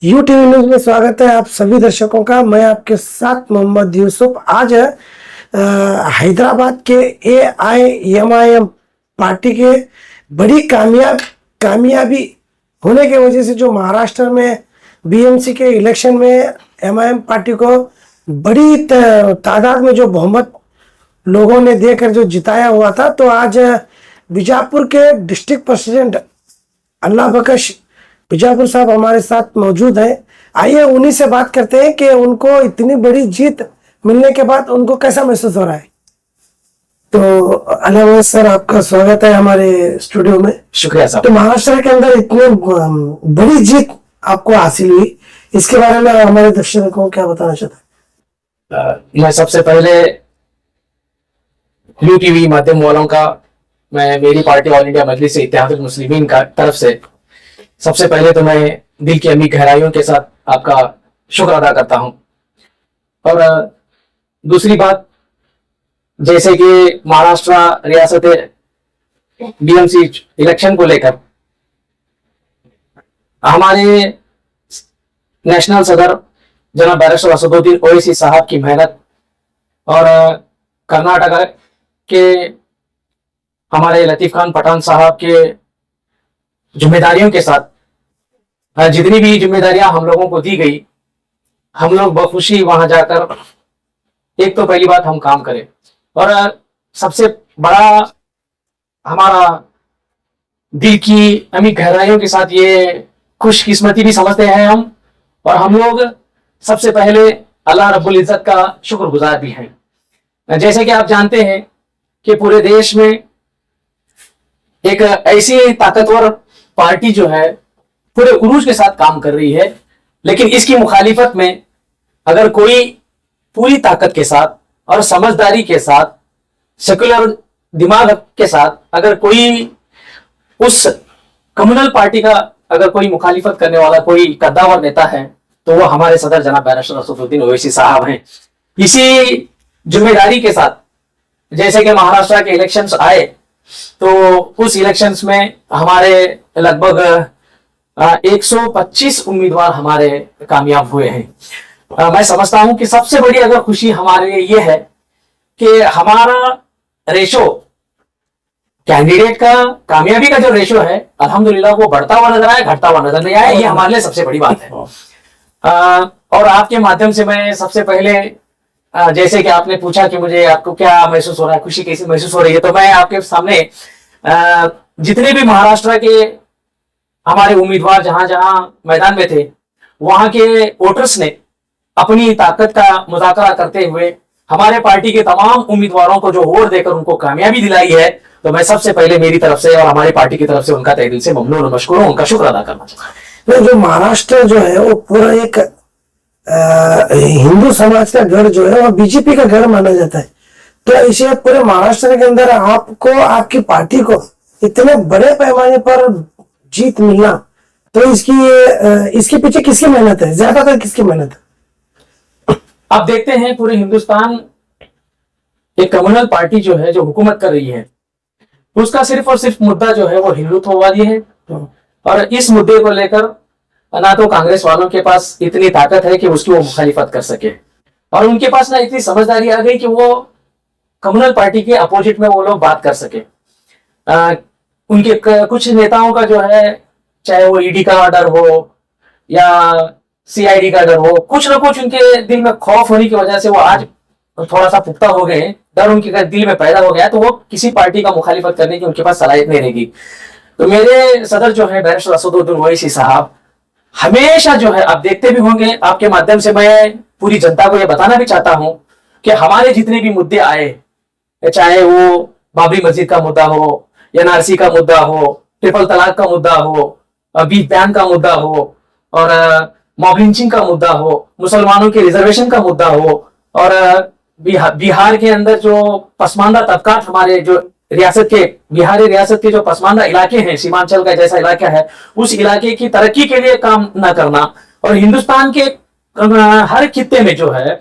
You TV news में स्वागत है आप सभी दर्शकों का। मैं आपके साथ मोहम्मद यूसुफ। आज हैदराबाद के AIMIM पार्टी के बड़ी कामयाबी होने की वजह से जो महाराष्ट्र में BMC के इलेक्शन में MIM पार्टी को बड़ी तादाद में जो बहुमत लोगों ने देकर जो जिताया हुआ था, तो आज बीजापुर के डिस्ट्रिक्ट प्रेसिडेंट अल्लाह बख्श बीजापुर साहब हमारे साथ मौजूद हैं। आइए उन्हीं से बात करते हैं कि उनको इतनी बड़ी जीत मिलने के बाद उनको कैसा महसूस हो रहा है। तो अल्लाह सर, आपका स्वागत है हमारे स्टूडियो में। शुक्रिया साहब। तो महाराष्ट्र के अंदर इतनी बड़ी जीत आपको हासिल हुई, इसके बारे में हमारे दर्शकों को क्या बताना चाहते हैं? मैं सबसे पहले यू टीवी माध्यम वालों का, मेरी पार्टी ऑल इंडिया मजलिस इत्तेहादुल मुस्लिमीन का तरफ से सबसे पहले तो मैं दिल की अमीर गहराइयों के साथ आपका शुक्र अदा करता हूं। और दूसरी बात, जैसे कि महाराष्ट्र रियासत BMC इलेक्शन को लेकर हमारे नेशनल सदर जनाब बैरिस्टर असदुद्दीन ओवैसी साहब की मेहनत और कर्नाटक के हमारे लतीफ खान पठान साहब के जिम्मेदारियों के साथ जितनी भी जिम्मेदारियां हम लोगों को दी गई, हम लोग बखुशी वहां जाकर एक तो पहली बात हम काम करें, और सबसे बड़ा हमारा दिल की अमीर गहराइयों के साथ ये खुशकिस्मती भी समझते हैं हम, और हम लोग सबसे पहले अल्लाह रब्बुल इज्जत का शुक्रगुजार भी हैं। जैसे कि आप जानते हैं कि पूरे देश में एक ऐसी ताकतवर पार्टी जो है पूरे उरूज के साथ काम कर रही है, लेकिन इसकी मुखालिफत में अगर कोई पूरी ताकत के साथ और समझदारी के साथ, सेकुलर दिमाग के साथ अगर कोई उस कम्युनल पार्टी का अगर कोई मुखालिफत करने वाला कोई कद्दावर नेता है, तो वो हमारे सदर जनाब बैरिस्टर असदुद्दीन ओवैसी साहब हैं। इसी जिम्मेदारी के साथ जैसे कि महाराष्ट्र के इलेक्शंस आए, तो उस इलेक्शंस में हमारे लगभग 125 उम्मीदवार हमारे कामयाब हुए हैं। मैं समझता हूं कि सबसे बड़ी अगर खुशी हमारे लिए ये है कि हमारा रेशो, कैंडिडेट का कामयाबी का जो रेशो है, अल्हम्दुलिल्लाह वो बढ़ता हुआ नजर आया, घटता हुआ नजर नहीं आया। ये हमारे लिए सबसे बड़ी बात है। और आपके माध्यम से मैं सबसे पहले, जैसे कि आपने पूछा कि मुझे आपको क्या महसूस हो रहा है, खुशी कैसी महसूस हो रही है, तो मैं आपके सामने जितने भी महाराष्ट्र के हमारे उम्मीदवार जहां जहां मैदान में थे, वहां के वोटर्स ने अपनी ताकत का मुज़ाकरा करते हुए हमारे पार्टी के तमाम उम्मीदवारों को जो वोट देकर उनको कामयाबी दिलाई है, तो मैं सबसे पहले मेरी तरफ से और हमारी पार्टी की तरफ से उनका तहे दिल से ममनून और मशकूर हूं, उनका शुक्र अदा करना चाहता हूं। जो महाराष्ट्र जो है वो पूरा एक हिंदू समाज का गढ़ जो है वो BJP का गढ़ माना जाता है। तो इसे पूरे महाराष्ट्र के अंदर आपको, आपकी पार्टी को इतने बड़े पैमाने पर जीत मिलना, तो इसके पीछे किसकी मेहनत है, ज्यादातर किसकी मेहनत है? आप देखते हैं पूरे हिंदुस्तान एक कम्युनल पार्टी जो है जो हुकूमत कर रही है, उसका सिर्फ और सिर्फ मुद्दा जो है वो हिंदुत्ववादी है। और इस मुद्दे को लेकर ना तो कांग्रेस वालों के पास इतनी ताकत है कि उसकी वो मुखालिफत कर सके, और उनके पास ना इतनी समझदारी आ गई कि वो कम्युनल पार्टी के अपोजिट में वो लोग बात कर सके। उनके कुछ नेताओं का जो है, चाहे वो ED का डर हो या CID का डर हो, कुछ ना कुछ उनके दिल में खौफ होने की वजह से वो आज थोड़ा सा पुख्ता हो गए, डर उनके दिल में पैदा हो गया, तो वो किसी पार्टी का मुखालिफत करने की उनके पास सलाहियत नहीं रहेगी। तो मेरे सदर जो है बैरिस्टर असदुद्दीन ओवैसी साहब हमेशा जो है, आप देखते भी होंगे, आपके माध्यम से मैं पूरी जनता को यह बताना भी चाहता हूं कि हमारे जितने भी मुद्दे आए, चाहे वो बाबरी मस्जिद का मुद्दा हो, NRC का मुद्दा हो, ट्रिपल तलाक का मुद्दा हो, बीफ बैन का मुद्दा हो, और मॉब लिंचिंग का मुद्दा हो, मुसलमानों के रिजर्वेशन का मुद्दा हो, और बिहार के अंदर जो पसमानदा तबकात, हमारे जो बिहार रियासत के जो पसमानदा इलाके हैं, सीमांचल का जैसा इलाका है, उस इलाके की तरक्की के लिए काम न करना, और हिंदुस्तान के हर खित्ते में जो है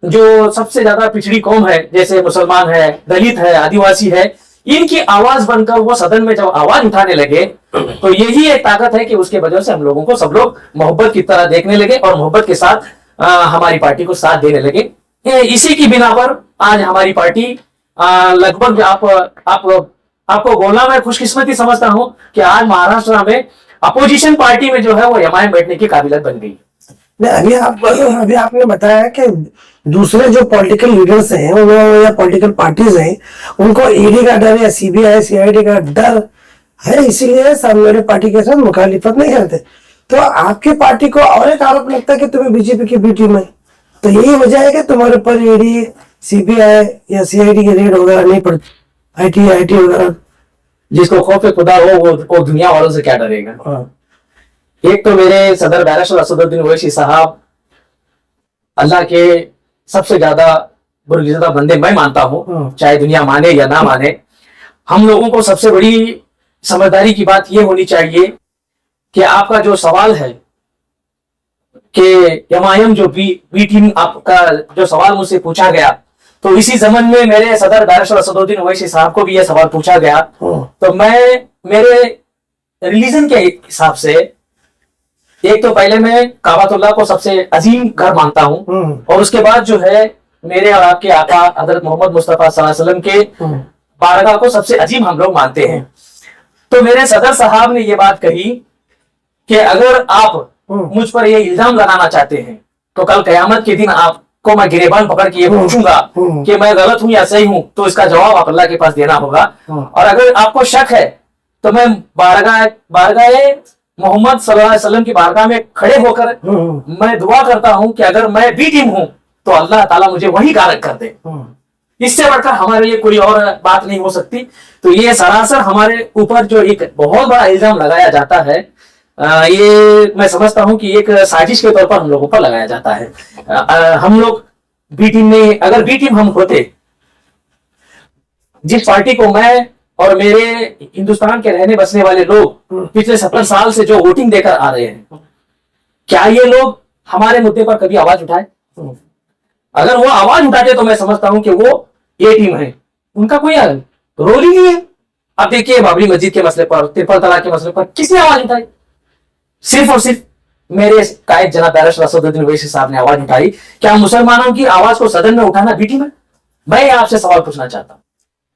जो सबसे ज्यादा पिछड़ी कौम है, जैसे मुसलमान है, दलित है, आदिवासी है, इनकी आवाज बनकर वो सदन में जब आवाज उठाने लगे तो यही एक ताकत है कि उसके वजह से हम लोगों को सब लोग मोहब्बत की तरह देखने लगे और मोहब्बत के साथ हमारी पार्टी को साथ देने लगे। इसी की बिना पर आज हमारी पार्टी लगभग आपको बोलना मैं खुशकिस्मती समझता हूं कि आज महाराष्ट्र में अपोजिशन पार्टी में जो है वो एमआईएम बैठने की काबिलियत बन गई। नहीं, अभी आपने बताया कि दूसरे जो पॉलिटिकल लीडर्स हैं उन्होंने या पॉलिटिकल पार्टीज हैं उनको ईडी का डर या सीबीआई सीआईडी का डर है, इसीलिए सामने वाली पार्टी के साथ मुखालिफत नहीं करते। तो आपकी पार्टी को और एक आरोप लगता है कि तुम्हें बीजेपी की बी टीम है, तो यही वजह है कि तुम्हारे ऊपर ईडी सीबीआई या सीआईडी की रेड वगैरह नहीं पड़ती, आईटी वगैरह। जिसको खौफ खुदा हो वो दुनिया वालों से क्या डरेगा। एक तो मेरे सदर बैरिस्टर असदुद्दीन ओवैसी साहब अल्लाह के सबसे ज्यादा बुर्गिज़दा बंदे मैं मानता हूं, चाहे दुनिया माने या ना माने। हम लोगों को सबसे बड़ी समझदारी की बात यह होनी चाहिए कि आपका जो सवाल है कि एमआईएम जो बी टीम, आपका जो सवाल मुझसे पूछा गया, तो इसी जमन में मेरे सदर बैरिस्टर असदुद्दीन ओवैसी साहब को भी यह सवाल पूछा गया। तो मैं मेरे रिलीजन के हिसाब से एक तो पहले मैं काबातुल्लाह को सबसे अजीम घर मानता हूं और उसके बाद जो है मेरे और आपके आका हजरत मोहम्मद मुस्तफा सल्लल्लाहु अलैहि वसल्लम के बारगाह को सबसे अजीम हम लोग मानते हैं। तो मेरे सदर साहब ने ये बात कही कि अगर आप मुझ पर ये इल्जाम लगाना चाहते हैं तो कल कयामत के दिन आपको मैं गिरेबान पकड़ के ये पूछूंगा कि मैं गलत हूं या सही हूं, तो इसका जवाब आप अल्लाह के पास देना होगा। और अगर आपको शक है तो मैं बारगाह मोहम्मद सल्लल्लाहु अलैहि वसल्लम की बारगाह में खड़े होकर मैं दुआ करता हूं कि अगर मैं बी टीम हूं तो अल्लाह ताला मुझे वही कारक कर दे। इससे बढ़कर हमारे लिए कोई और बात नहीं हो सकती। तो ये सरासर हमारे ऊपर जो एक बहुत बड़ा इल्जाम लगाया जाता है, ये मैं समझता हूं कि एक साजिश के तौर पर हम लोगों पर लगाया जाता है। हम लोग बी टीम में, अगर बी टीम हम होते, जिस पार्टी को मैं और मेरे हिंदुस्तान के रहने बसने वाले लोग पिछले 70 साल से जो वोटिंग देकर आ रहे हैं, क्या ये लोग हमारे मुद्दे पर कभी आवाज उठाए? अगर वो आवाज उठाते तो मैं समझता हूं कि वो ए टीम है, उनका कोई रोल ही नहीं है। अब देखिए बाबरी मस्जिद के मसले पर, ट्रिपल तलाक के मसले पर किसने आवाज उठाई? सिर्फ और सिर्फ मेरे कायद जनाब बैरिस्टर असदुद्दीन ओवैसी साहब ने आवाज उठाई। क्या मुसलमानों की आवाज को सदन में उठाना बी टीम है? मैं आपसे सवाल पूछना चाहता हूं।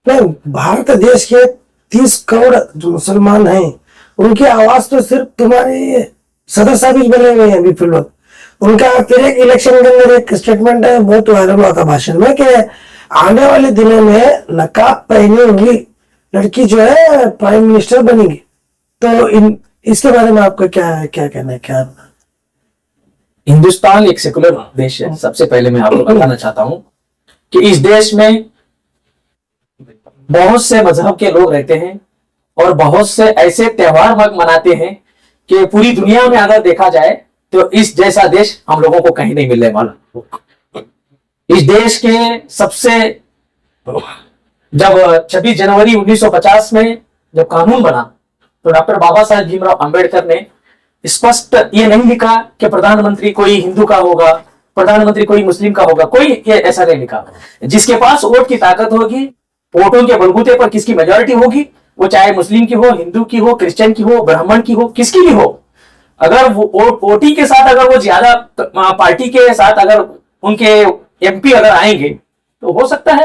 नहीं, भारत देश के 30 करोड़ जो मुसलमान हैं उनकी आवाज तो सिर्फ तुम्हारे सदर साहब ही बने हुए हैं अभी फिलहाल। उनका फिर एक इलेक्शन के अंदर एक स्टेटमेंट है, बहुत वायरल हुआ था भाषण में, कि आने वाले दिनों में नकाब पहनी हुई लड़की जो है प्राइम मिनिस्टर बनेगी। तो इसके बारे में आपका क्या कहना है? क्या हिंदुस्तान एक सेकुलर देश है। सबसे पहले मैं आपको बताना चाहता हूं कि इस देश में बहुत से मजहब के लोग रहते हैं और बहुत से ऐसे त्योहार मनाते हैं कि पूरी दुनिया में अगर देखा जाए तो इस जैसा देश हम लोगों को कहीं नहीं मिलने वाला। इस देश के सबसे, जब 26 जनवरी 1950 में जब कानून बना तो डॉक्टर बाबा साहेब भीमराव अंबेडकर ने स्पष्ट ये नहीं लिखा कि प्रधानमंत्री कोई हिंदू का होगा, प्रधानमंत्री कोई मुस्लिम का होगा, कोई ये ऐसा नहीं लिखा। जिसके पास वोट की ताकत होगी, वोटों के बलबूते पर किसकी मेजॉरिटी होगी, वो चाहे मुस्लिम की हो, हिंदू की हो, क्रिश्चियन की हो, ब्राह्मण की हो, किसकी भी हो, अगर वो वोटिंग के साथ अगर वो ज्यादा पार्टी के साथ अगर उनके एमपी अगर आएंगे तो हो सकता है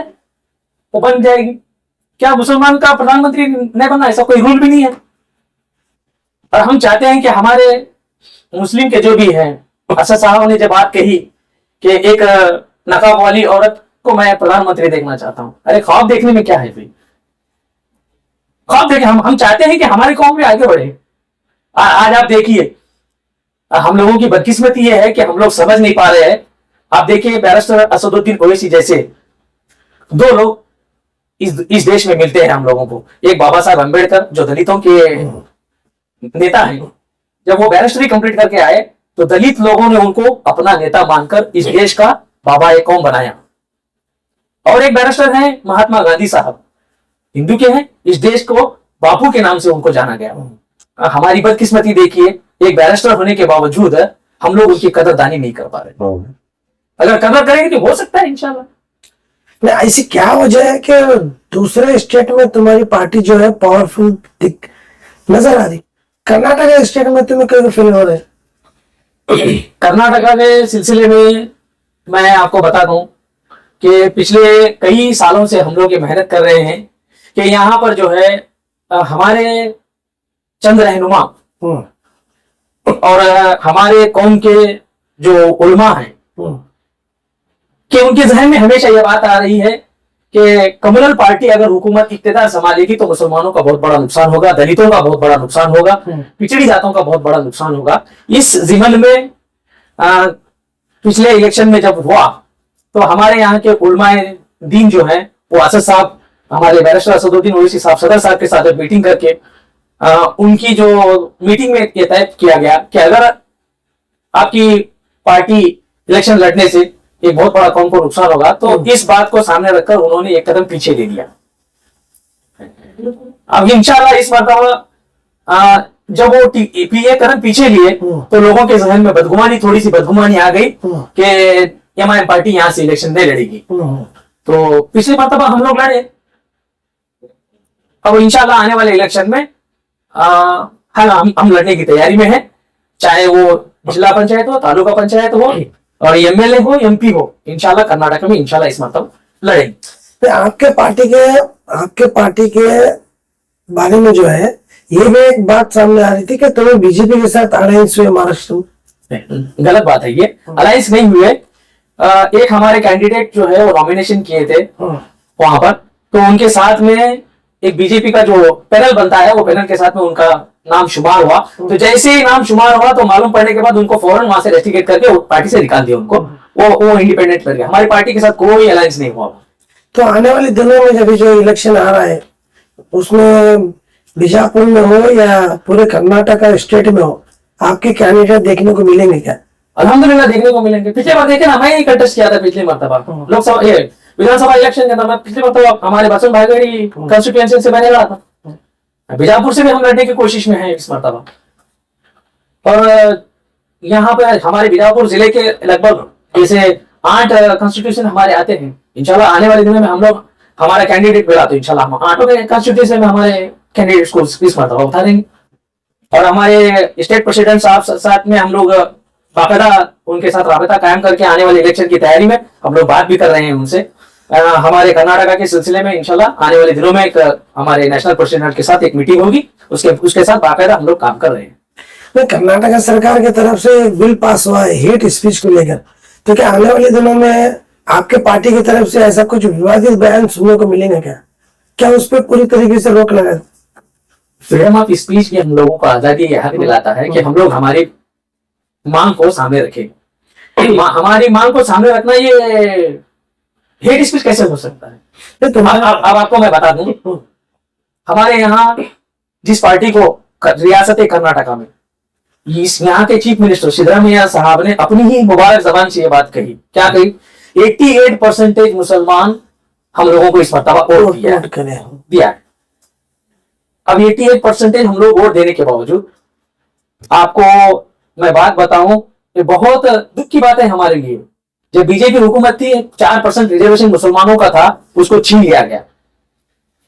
वो बन जाएगी। क्या मुसलमान का प्रधानमंत्री नहीं बनना? ऐसा कोई रूल भी नहीं है। और हम चाहते हैं कि हमारे मुस्लिम के जो भी हैं, असद साहब ने जब बात कही कि एक नकाब वाली औरत को मैं प्रधानमंत्री देखना चाहता हूं, अरे ख्वाब देखने में क्या है भाई? ख्वाब देखें, हम चाहते हैं कि हमारी कौम भी आगे बढ़े। आज आप देखिए, हम लोगों की बदकिस्मती ये है कि हम लोग समझ नहीं पा रहे हैं। आप देखिए बैरिस्टर असदुद्दीन ओवैसी जैसे दो लोग इस देश में मिलते हैं हम लोगों को। एक बाबा साहब अंबेडकर जो दलितों के नेता हैं, जब वो बैरिस्टरी कंप्लीट करके आए तो दलित लोगों ने उनको अपना नेता मानकर इस देश का बाबा ए कौम बनाया। और एक बैरिस्टर हैं महात्मा गांधी साहब, हिंदू के हैं, इस देश को बापू के नाम से उनको जाना गया। हमारी बदकिस्मती देखिए, एक बैरिस्टर होने के बावजूद हम लोग उनकी कदरदानी नहीं कर पा रहे। अगर कदर करेंगे तो हो सकता है इंशाल्लाह। नहीं, ऐसी क्या वजह है कि दूसरे स्टेट में तुम्हारी पार्टी जो है पावरफुल नजर आ रही, कर्नाटक स्टेट में तुम्हें क्यों फील हो रहे? कर्नाटका के सिलसिले में मैं आपको बता दूं कि पिछले कई सालों से हम लोग ये मेहनत कर रहे हैं कि यहाँ पर जो है हमारे चंद रहनुमा और हमारे कौम के जो उलमा हैं कि उनके जहन में हमेशा ये बात आ रही है कि कम्युनल पार्टी अगर हुकूमत इख्तियार संभालेगी तो मुसलमानों का बहुत बड़ा नुकसान होगा, दलितों का बहुत बड़ा नुकसान होगा, पिछड़ी जातों का बहुत बड़ा नुकसान होगा। इस जिमन में पिछले इलेक्शन में जब हुआ तो हमारे यहाँ के उलमाए दीन जो है वो असद साहब, हमारे बैरिस्टर असदुद्दीन ओवैसी साहब, सदर साहब के साथ मीटिंग करके उनकी जो मीटिंग में ये तय किया गया कि अगर आपकी पार्टी इलेक्शन लड़ने से एक बहुत बड़ा कौम को नुकसान होगा तो इस बात को सामने रखकर उन्होंने एक कदम पीछे ले लिया। अब इंशाल्लाह इस मरतबा जब वो ये कदम पीछे लिए तो लोगों के जहन में थोड़ी सी बदगुमानी आ गई कि एमआईएम पार्टी यहां से इलेक्शन नहीं लड़ेगी। तो पिछले मरतबा हम लोग लड़े, अब इंशाल्लाह आने वाले इलेक्शन में हम लड़ने की तैयारी में है, चाहे वो जिला पंचायत हो, तालुका पंचायत हो और एमएलए हो, एमपी हो, इंशाल्लाह कर्नाटक में इंशाल्लाह इस मरतबा लड़ेंगे। तो आपके पार्टी के बारे में जो है ये भी एक बात सामने आ रही थी कि तुम्हें बीजेपी के साथ अलायंस हुए महाराष्ट्र में। गलत बात है, ये अलायंस नहीं हुए। एक हमारे कैंडिडेट जो है वो नॉमिनेशन किए थे वहां पर, तो उनके साथ में एक बीजेपी का जो पैनल बनता है वो पैनल के साथ में उनका नाम शुमार हुआ। तो जैसे ही नाम शुमार हुआ तो मालूम पड़ने के बाद उनको फौरन वहां से रेस्टिकेट करके पार्टी से निकाल दिया उनको, वो इंडिपेंडेंट कर गया। हमारी पार्टी के साथ कोई अलायंस नहीं हुआ। तो आने वाले दिनों में जब जो इलेक्शन आ रहा है उसमें बीजापुर में हो या पूरे कर्नाटक स्टेट में हो, आपके कैंडिडेट देखने को मिलेंगे क्या? अल्हम्दुलिल्लाह देखने को मिलेंगे। पिछले बार देखे ना, मैं ही कंटेस्ट किया था पिछली मरतबा लोकसभा विधानसभा इलेक्शन के अंदर। मैं पिछले मरतबा हमारे बसंत भाईगढ़ी कंस्टिट्यूएंसी से मैंने लड़ा था। बीजापुर से भी हम लड़ने की कोशिश में है इस मरतबा। और यहाँ पर हमारे बीजापुर जिले के लगभग जैसे 8 कॉन्स्टिट्यूशन हमारे आते हैं। इंशाल्लाह आने वाले दिनों में हम लोग हमारा कैंडिडेट मिला तो इंशाल्लाह हम 8 के कॉन्स्टिट्यूशन में हमारे कैंडिडेट को इस मरतबा उठा देंगे। और हमारे स्टेट प्रेसिडेंट साहब साथ में हम लोग बाकायदा उनके साथ राबता कायम करके आने वाले इलेक्शन की तैयारी में हम लोग बात भी कर रहे हैं उनसे। हमारे कर्नाटका के सिलसिले में इंशाल्लाह आने वाले दिनों में एक हमारे नेशनल प्रेसिडेंट के साथ एक मीटिंग होगी, उसके साथ बाकायदा हम लोग काम कर रहे हैं। कर्नाटक सरकार की तरफ से एक बिल पास हुआ है हेट स्पीच को लेकर, तो क्या आने वाले दिनों में आपके पार्टी की तरफ से ऐसा कुछ विवादित बयान सुनने को मिलेंगे क्या? क्या उस पर पूरी तरीके से रोक लगा? फ्रीडम ऑफ स्पीच की हम लोगों को आजादी यह हक दिलाता है कि हम लोग हमारी मांग को सामने रखें। हमारी मांग को सामने रखना ये हेट स्पीच कैसे हो सकता है? तो अब आपको मैं बता दूं, हमारे यहाँ जिस पार्टी को रियासत कर्नाटका में इस यहाँ के चीफ मिनिस्टर सिद्धरामैया साहब ने अपनी ही मुबारक जबान से ये बात कही, क्या कही? 88% मुसलमान हम लोगों को इस मरतबा वोट दिया है। अब 88% हम लोग वोट देने के बावजूद आपको मैं बात बताऊं, ये बहुत दुख की बात है हमारे लिए। जब बीजेपी हुकूमत थी 4% रिजर्वेशन मुसलमानों का था, उसको छीन लिया गया।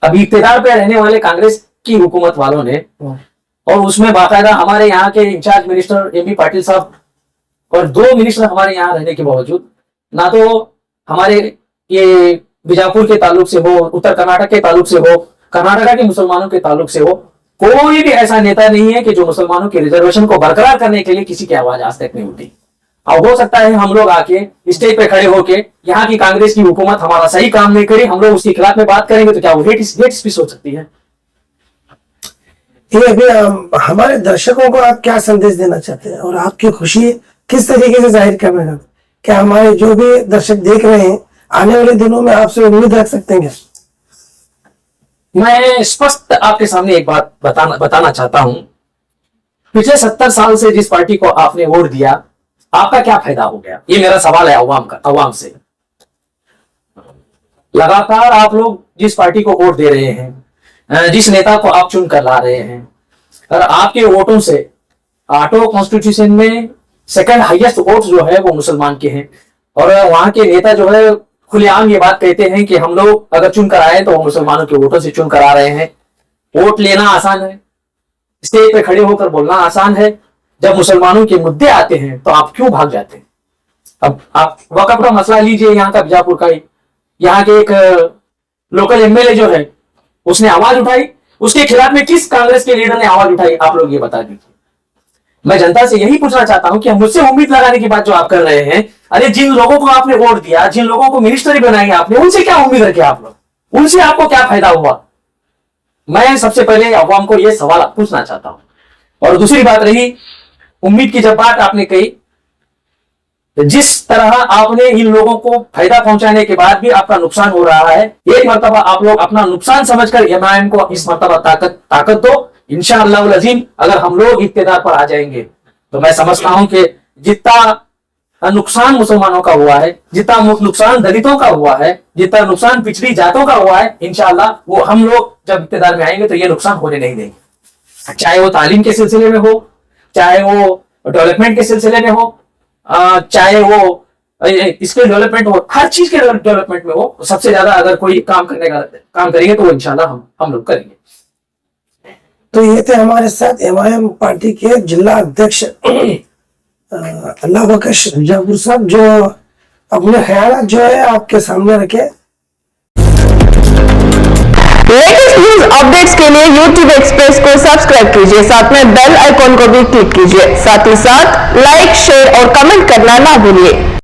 अभी इख्तियार पे रहने वाले कांग्रेस की हुकूमत वालों ने, और उसमें बाकायदा हमारे यहाँ के इंचार्ज मिनिस्टर एमबी पाटिल साहब और 2 मिनिस्टर हमारे यहाँ रहने के बावजूद, ना तो हमारे ये बीजापुर के ताल्लुक से हो, उत्तर कर्नाटक के ताल्लुक से हो, कर्नाटका के मुसलमानों के ताल्लुक से हो, कोई भी ऐसा नेता नहीं है कि जो मुसलमानों के रिजर्वेशन को बरकरार करने के लिए किसी की आवाज आज तक नहीं उठी। अब हो सकता है हम लोग आके स्टेज पे खड़े होके यहाँ की कांग्रेस की हुकूमत हमारा सही काम नहीं करी, हम लोग उसके खिलाफ में बात करेंगे तो क्या वो हेट स्पीच हो सकती है? ये अभी हमारे दर्शकों को आप क्या संदेश देना चाहते हैं और आपकी खुशी किस तरीके से जाहिर करना चाहते हैं? क्या हमारे जो भी दर्शक देख रहे हैं आने वाले दिनों में आपसे उम्मीद रख सकते हैं? मैं स्पष्ट आपके सामने एक बात बताना चाहता हूं। पिछले 70 साल से जिस पार्टी को आपने वोट दिया, आपका क्या फायदा हो गया? ये मेरा सवाल है अवाम से। लगातार आप लोग जिस पार्टी को वोट दे रहे हैं, जिस नेता को आप चुन कर ला रहे हैं, और आपके वोटों से आटो कॉन्स्टिट्यूशन में सेकंड हाईएस्ट वोट जो है वो मुसलमान के हैं, और वहां के नेता जो है खुलेआम ये बात कहते हैं कि हम लोग अगर चुनकर आए तो वो मुसलमानों के वोटों से चुनकर आ रहे हैं। वोट लेना आसान है, स्टेज पे खड़े होकर बोलना आसान है, जब मुसलमानों के मुद्दे आते हैं तो आप क्यों भाग जाते हैं? अब आप वक्फ का मसला लीजिए, यहाँ का बीजापुर का ही, यहाँ के एक लोकल एमएलए जो है उसने आवाज उठाई, उसके खिलाफ में किस कांग्रेस के लीडर ने आवाज उठाई? आप लोग ये बता दीजिए। मैं जनता से यही पूछना चाहता हूं कि मुझसे उम्मीद लगाने की बात जो आप कर रहे हैं, अरे जिन लोगों को आपने वोट दिया, जिन लोगों को मिनिस्टर बनाई आपने, उनसे क्या उम्मीद रखे आप लोग? उनसे आपको क्या फायदा हुआ? मैं सबसे पहले अवाम को यह सवाल पूछना चाहता हूं। और दूसरी बात रही उम्मीद की, जब बात आपने कही, जिस तरह आपने इन लोगों को फायदा पहुंचाने के बाद भी आपका नुकसान हो रहा है, एक मर्तबा आप लोग अपना नुकसान समझकर एमआईएम को इस मर्तबा ताकत दो। इंशाअल्लाह अज़ीम अगर हम लोग इक्तिदार पर आ जाएंगे तो मैं समझता हूं कि जितना नुकसान मुसलमानों का हुआ है, जितना नुकसान दलितों का हुआ है, जितना नुकसान पिछड़ी जातों का हुआ है, इंशाअल्लाह वो हम लोग जब इक्तिदार में आएंगे तो ये नुकसान होने नहीं देंगे। चाहे वो तालीम के सिलसिले में हो, चाहे वो डेवलपमेंट के सिलसिले में हो, चाहे वो स्किल डेवलपमेंट हो, हर चीज के डेवलपमेंट में हो। सबसे ज्यादा अगर कोई काम करेंगे तो वो इंशाल्लाह हम लोग करेंगे। तो ये थे हमारे साथ एमआईएम पार्टी के जिला अध्यक्ष अल्लाह बख्श बीजापुर साहब, जो अपने ख्याल जो है आपके सामने रखे। लेटेस्ट न्यूज अपडेट्स के लिए YouTube एक्सप्रेस को सब्सक्राइब कीजिए, साथ में बेल आइकॉन को भी क्लिक कीजिए, साथ ही साथ लाइक, शेयर और कमेंट करना ना भूलिए।